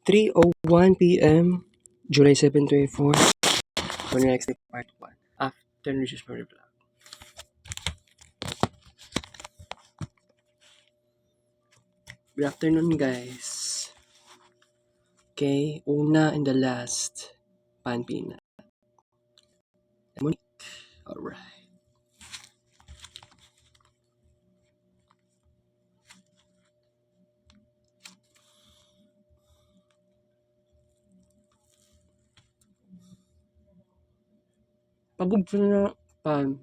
3:01 p.m. July 7, 24. For the next day, part 1. After Riches for the vlog. Good afternoon, guys. Okay, una and the last pan peanut. Monique. Alright. Pagod ko na pan.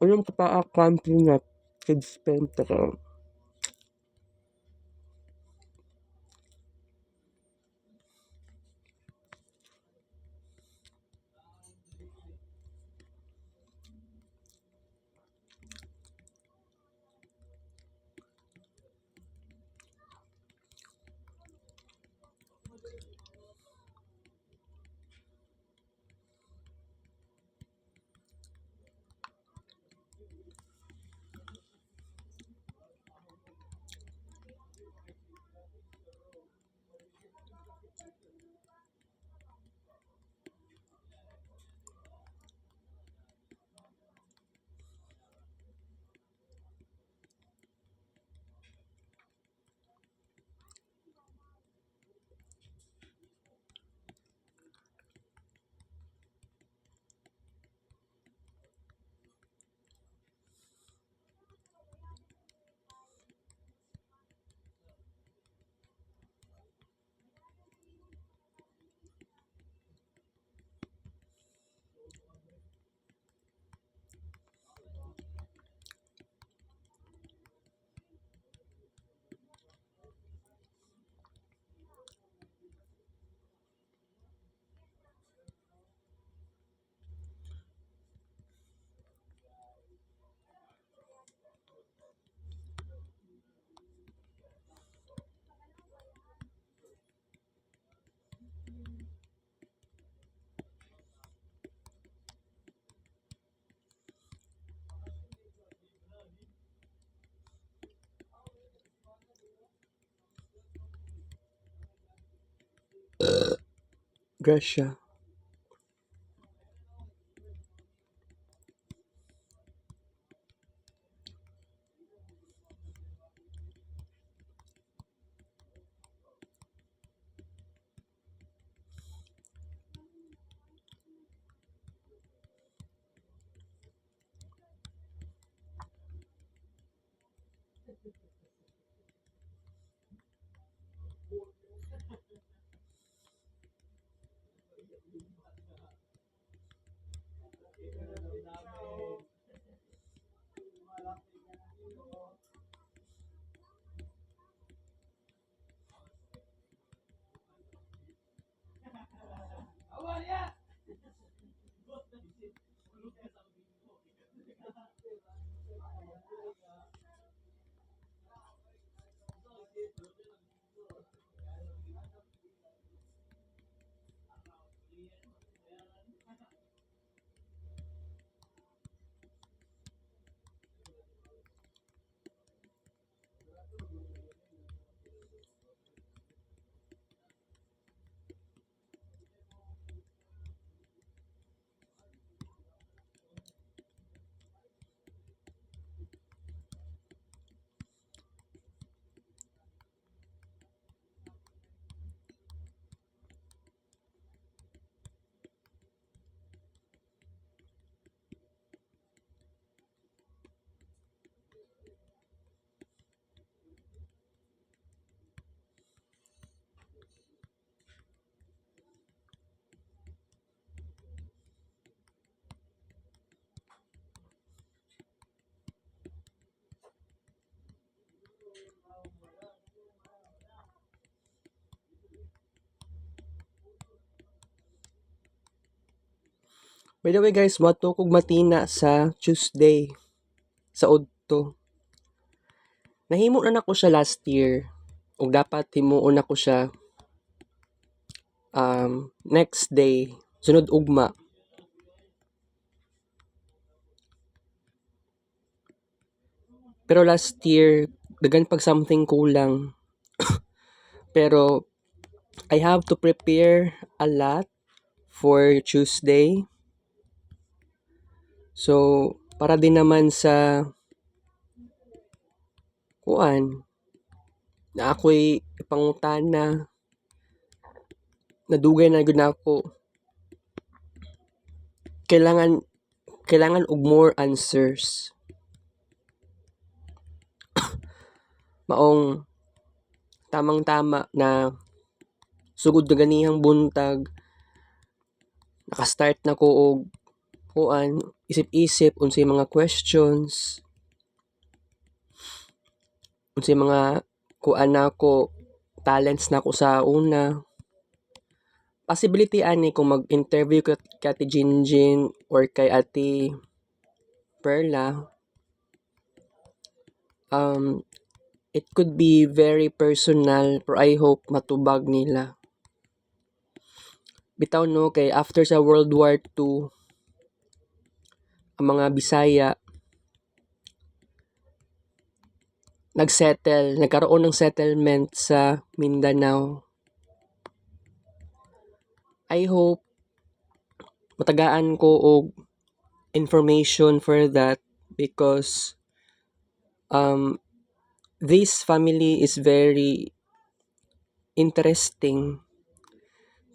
Alam ko pa pan peanut. Kids Pentacle. Gracia. By the way guys, moto kog matina sa Tuesday sa Udto. Nahimo na nako siya last year ug dapat himuon nako siya next day sunod ugma. Pero last year daghan pag something kulang. Pero I have to prepare a lot for Tuesday. So, para din naman sa kuan na ako'y ipangutana nadugay na gud nako. Kailangan og more answers. Maong tamang-tama na sugod na ganihang buntag naka-start na ko og kuan isip-isip unsay mga questions, unsay mga kuan nako talents nako sa una. Possibility ani kung mag-interview ka kay Ate Jinjin or kay Ate Perla, it could be very personal pero I hope matubag nila. Bitaw no kay after sa World War II ang mga Bisaya nagkaroon ng settlement sa Mindanao. I hope matagaan ko og information for that because this family is very interesting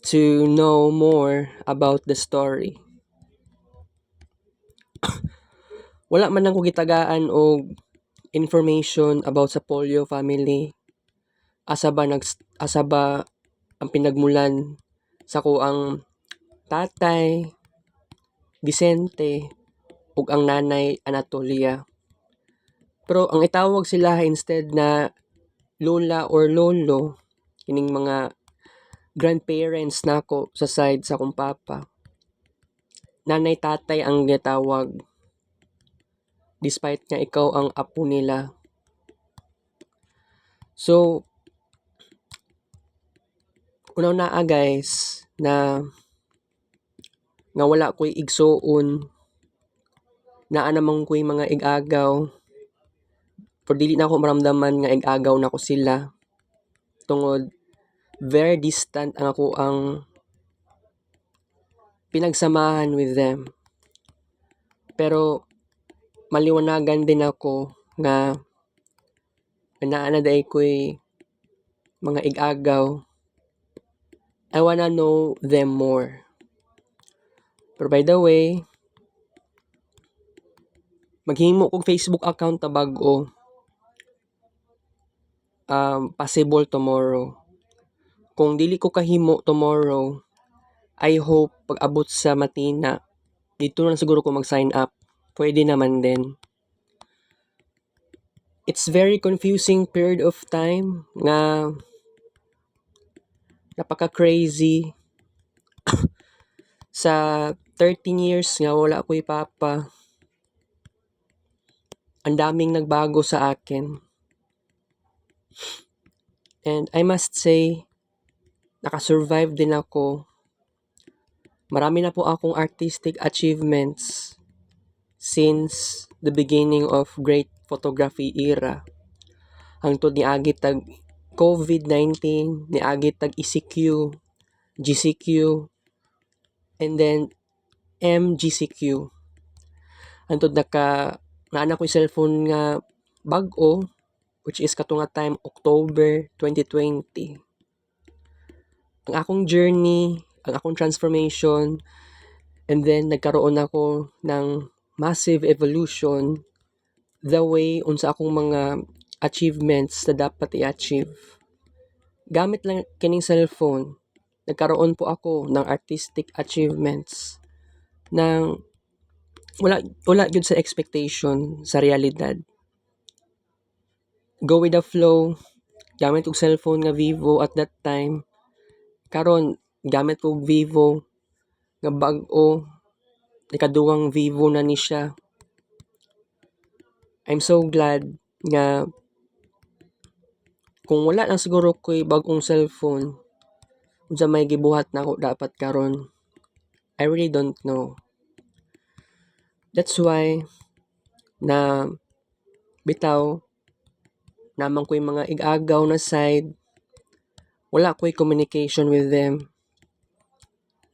to know more about the story. Wala man ako gitagaan og information about sa Polio family. Asa ba ang pinagmulan sa kuang tatay Vicente ug ang nanay Anatolia. Pero ang itawag sila instead na lola or lolo kining mga grandparents nako sa side sa akong papa. Nanay tatay ang gitawag despite nga ikaw ang apo nila. So unaw naa guys na nga wala ko'y igsuon naa namang ko'y mga igagaw pero dili na ako maramdaman nga igagaw na ko sila tungod very distant ang ako ang pinagsamahan with them. Pero maliwanagan din ako nga naa na day ko'y mga igagaw. I wanna know them more. Pero by the way, maghimo kog Facebook account na bag-o possible tomorrow. Kung dili ko kahimo tomorrow, I hope pag-abot sa Matina, dito na siguro ko mag-sign up. Pwede naman din. It's very confusing period of time nga napaka-crazy. Sa 13 years nga wala ako'y papa, ang daming nagbago sa akin. And I must say, nakasurvive din ako. Marami na po akong artistic achievements since the beginning of great photography era. Hangtod niagi tag COVID-19, niagi tag ECQ, GCQ, and then MGCQ. Hangtod naanak ko yung cellphone nga bag-o, which is katunga time October 2020. Ang akong journey, ang akong transformation, and then nagkaroon ako ng massive evolution the way unsa akong mga achievements na dapat i-achieve. Gamit lang kining cellphone, nagkaroon po ako ng artistic achievements ng wala yun sa expectation sa realidad. Go with the flow, gamit og cellphone nga Vivo at that time. Karon gamit ko Vivo nga bag-o, ikaduhang Vivo na ni siya. I'm so glad nga kung wala lang siguro ko'y bag-ong cellphone, unsa may gibuhat na ako dapat karon, I really don't know. That's why na bitaw naman ko'y mga igagaw na side, wala ko'y communication with them.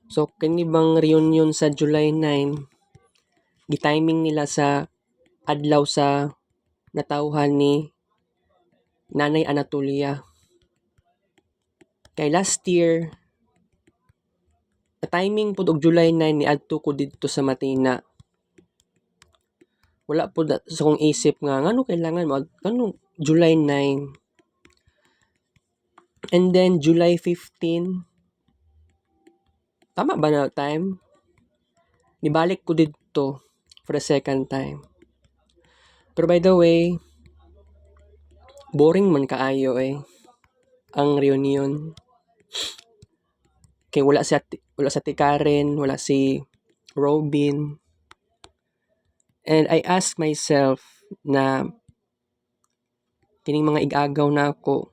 So kini bang reunion sa July 9, gitiming nila sa adlaw sa natawhan ni Nanay Anatolia. Kay last year, na timing pud og July 9 niadto ko dito sa Matina. Wala po sa kong isip nga ngano kailangan ngano July 9. And then July 15, tama ba na time? Nibalik ko dito for the second time. Pero by the way, boring man kaayo ang reunion. Kay wala si Karen, wala si Robin. And I ask myself na kining mga igagaw na ako,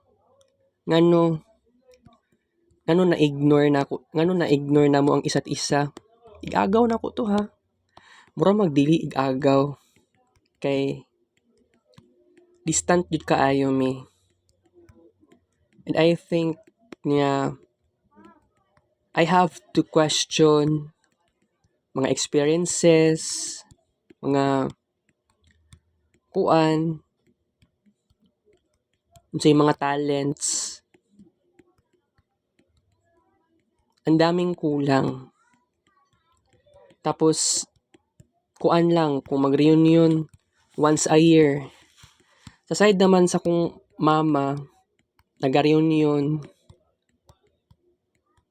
ngano na-ignore na mo ang isa't isa. Igagaw na ko to ha. Mura magdili igagaw. Kay distant jud kaayo mi. And I think niya I have to question mga experiences, mga kuan, unsay mga talents. Ang daming kulang. Tapos kuan lang kung mag-reunion once a year. Sa side naman sa kong mama, nag-reunion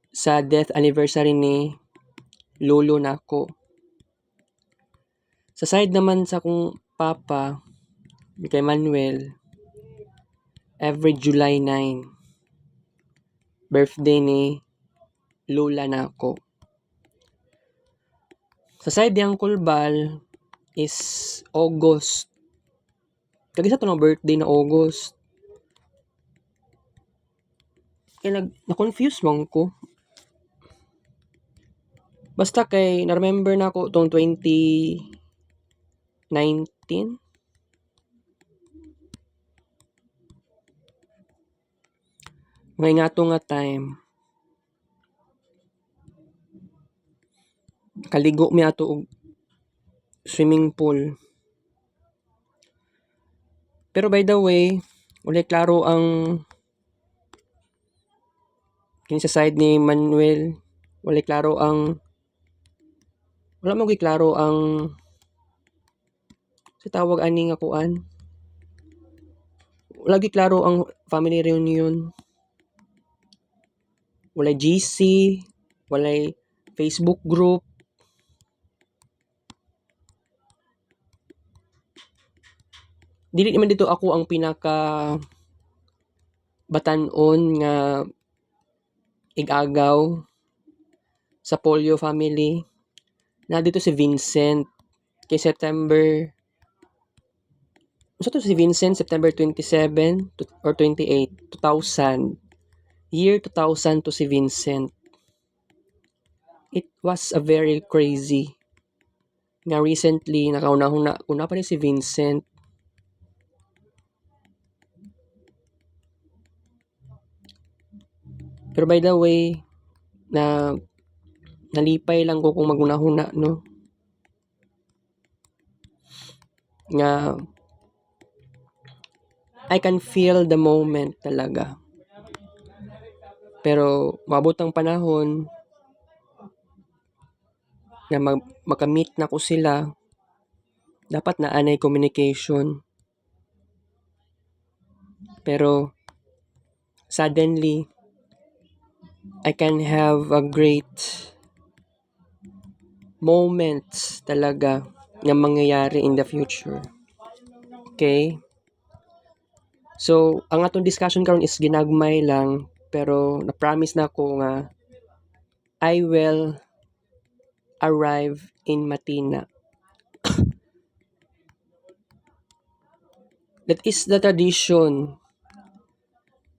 sa death anniversary ni lolo nako. Sa side naman sa kong papa, kay Manuel, every July 9, birthday ni lola nako. Sa side ni Uncle Bal is August. Kagisa to ng birthday na August. Kaya na-confuse man ko. Basta kay na-remember na ako tong 2019. May nga to nga time. Kaligo mi ato og swimming pool. Pero by the way, wala klaro ang kini sa side ni Manuel, wala mo klaro ang sa tawag ani nga kuan. lagi klaro ang family reunion. Walay GC, walay Facebook group. Dili naman dito ako ang pinaka batan-on nga igagaw sa Polio family. Na dito si Vincent kay September. Ano to si Vincent? September 27 or 28, 2000. Year 2000 to si Vincent. It was a very crazy. Nga recently, nakauna pa rin si Vincent. Pero by the way, nalipay lang ko kung magunahuna, no? Nga, I can feel the moment talaga. Pero, mabot ang panahon na makamit na ko sila, dapat na anay communication. Pero, suddenly, I can have a great moments talaga na mangyayari in the future. Okay? So, ang atong discussion karon is ginagmay lang, pero na-promise na ako nga I will arrive in Matina. That is the tradition.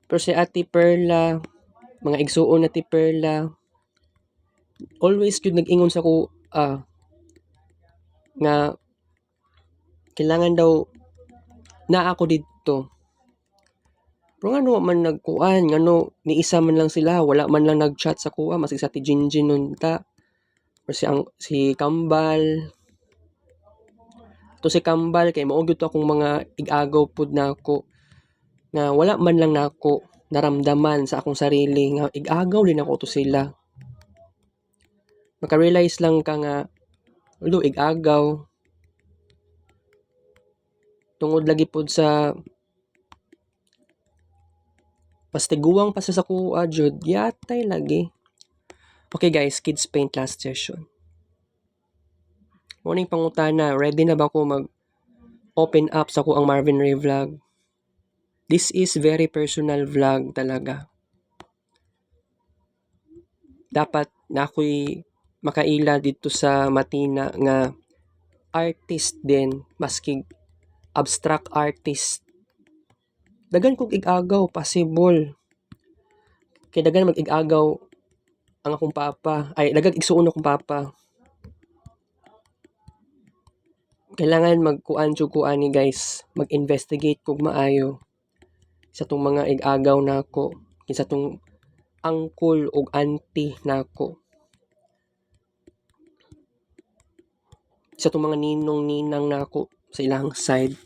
Pero si Ate Perla, mga igsuon na Ate Perla, always yun nag-ingon sa ko, nga kailangan daw na ako dito. Pero nga no man nagkuan, nga no ni isa man lang sila, wala man lang nag-chat sa kuha, masig sa ti Jinjin nun ta. Or si Kambal. To si Kambal kay mao gyud akong mga igagaw pud nako nga wala man lang nako naramdaman sa akong sarili nga igagaw din ako to sila. Maka-realize lang ka nga igagaw tungod lagi pud sa pastiguang pa sa kuha jud yatay lagi. Okay guys, kids paint last session. Morning pangutana, ready na ba ko mag-open up sa ko ang Marvin Ray vlog? This is very personal vlog talaga. Dapat na ako'y makaila dito sa Matina nga artist din, maski abstract artist. Dagan kong igagaw, possible. Kaya dagan mag-igagaw ang akong papa. Ay, dagan igsuon akong papa. Kailangan magkuan ni guys. Mag-investigate kog maayo sa tong mga igagaw nako. Sa tong uncle o auntie nako. Sa tong mga ninong-ninang nako sa ilang side.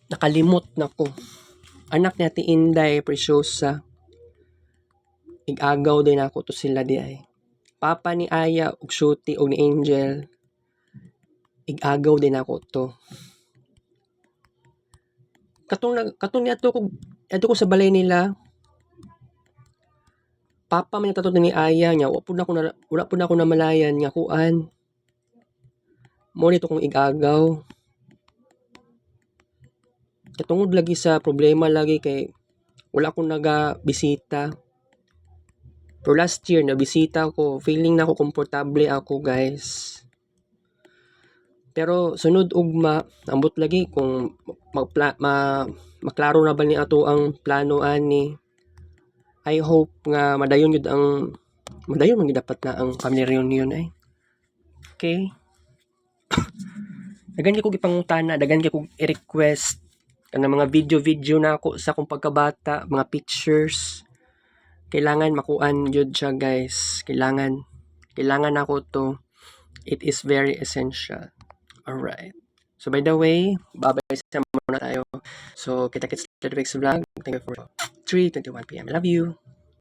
Nakalimot nako. Anak ni Ate Inday, Preciosa. Igagaw din ako to sila di ay. Papa ni Aya, ug Shooty, ug ni Angel. Igagaw din ako to. Katong ni ato ko sa balay nila. Papa man tato ni Aya nya, wala pud na ako namalayan nga kuan. Mo nito kong igagaw. Katungod lagi sa problema lagi kay wala akong naga-bisita. Pero last year na bisita ko, feeling na ako komportable ako guys. Pero sunod ugma, ambot lagi kung maklaro na ba ni ato ang plano ani. I hope nga madayon man gid dapat na ang family reunion ay. Okay? Dagan gyud kog ipangutana, dagan gyud kog i-request kanang mga video na ako sa akong pagkabata, mga pictures. Kailangan makuan jud siya guys. Kailangan ako to. It is very essential. Alright. So by the way, babay sa muna tayo. So kita-kits sa next vlog. Thank you for 3:21 PM. I love you.